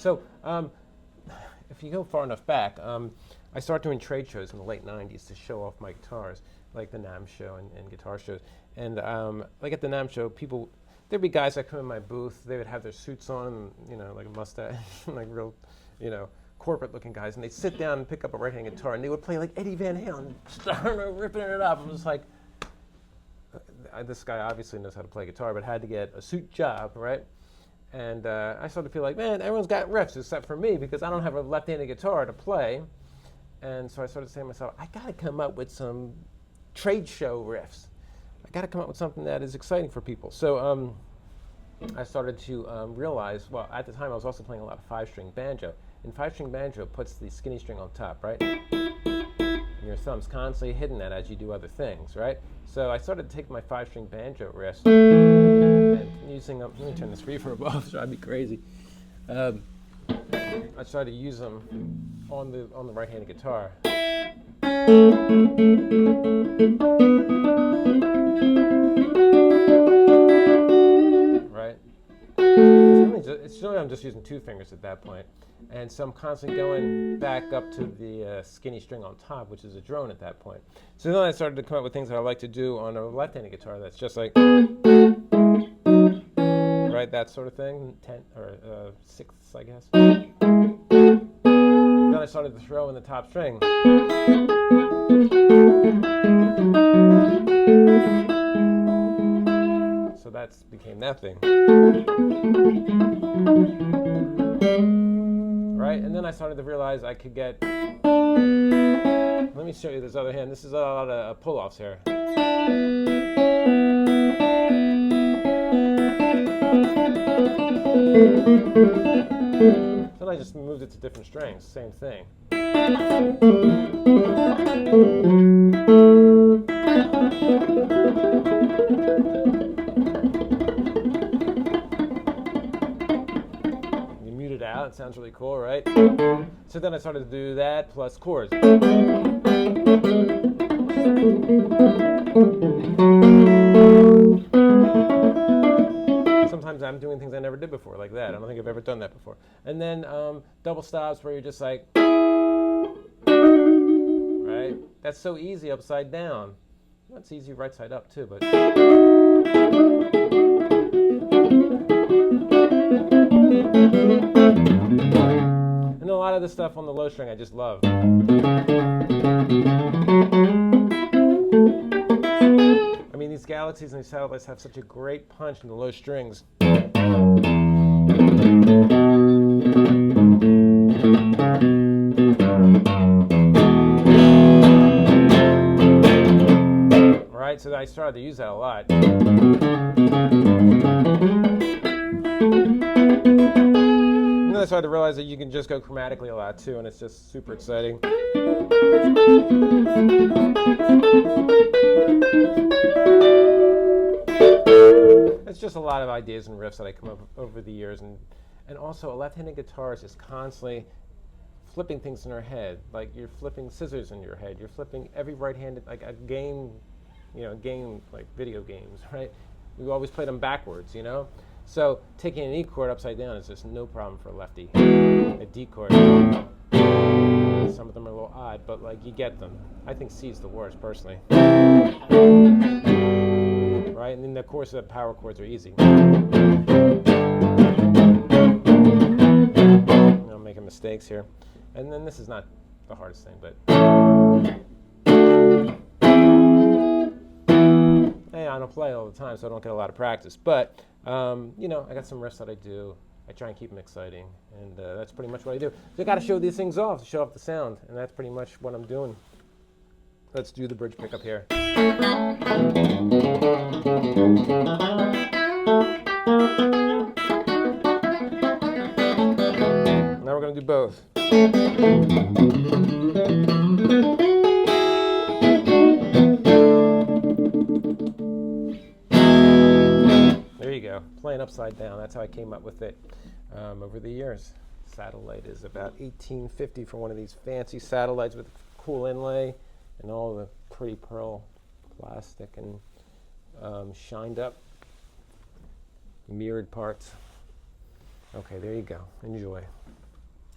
So if you go far enough back, I started doing trade shows in the late 90s to show off my guitars, like the NAMM show and guitar shows. And like at the NAMM show, there'd be guys that come in my booth, they would have their suits on, like a mustache, like real, corporate-looking guys, and they'd sit down and pick up a right-hand guitar, and they would play like Eddie Van Halen, ripping it up. I was like, this guy obviously knows how to play guitar, but had to get a suit job, right? And I started to feel like, man, everyone's got riffs except for me because I don't have a left-handed guitar to play. And so I started saying to myself, I got to come up with some trade show riffs. I got to come up with something that is exciting for people. So I started to realize, well, at the time I was also playing a lot of 5-string banjo. And 5-string banjo puts the skinny string on top, right? And your thumb's constantly hitting that as you do other things, right? So I started to take my 5-string banjo riffs and using them. Let me turn this reverb off, so I'd be crazy. I started to use them on the right-handed guitar. Right? It's really I'm just using 2 fingers at that point. And so I'm constantly going back up to the skinny string on top, which is a drone at that point. So then I started to come up with things that I like to do on a left-handed guitar that's just like, right, that sort of thing, 10 or 6ths, I guess. Then I started to throw in the top string. So that became that thing. Right? And then I started to realize I could get, let me show you this other hand. This is a lot of pull-offs here. Then I just moved it to different strings, same thing. It out. It sounds really cool, right? So then I started to do that plus chords. Sometimes I'm doing things I never did before, like that. I don't think I've ever done that before. And then double stops where you're just like, right? That's so easy upside down. Well, it's easy right side up too, but. And a lot of the stuff on the low string I just love. I mean, these Galaxies and these Satellites have such a great punch in the low strings. Right, so I started to use that a lot. And then I started to realize that you can just go chromatically a lot too, and it's just super exciting. It's just a lot of ideas and riffs that I come up with over the years, and also a left-handed guitarist is constantly flipping things in her head, like you're flipping scissors in your head, you're flipping every right-handed, like a game, like video games, right? We always play them backwards, So taking an E chord upside down is just no problem for a lefty. A D chord, some of them are a little odd, but like you get them. I think C is the worst personally. Right, and then of course the power chords are easy. I'm making mistakes here. And then this is not the hardest thing, but hey, I don't play all the time, so I don't get a lot of practice. But I got some riffs that I do. I try and keep them exciting, and that's pretty much what I do. So I got to show these things off, to show off the sound, and that's pretty much what I'm doing. Let's do the bridge pickup here. Now we're going to do both. There you go, playing upside down. That's how I came up with it over the years. Satellite is about $18.50 for one of these fancy satellites with cool inlay and all the pretty pearl plastic and shined up mirrored parts. Okay, there you go. Enjoy.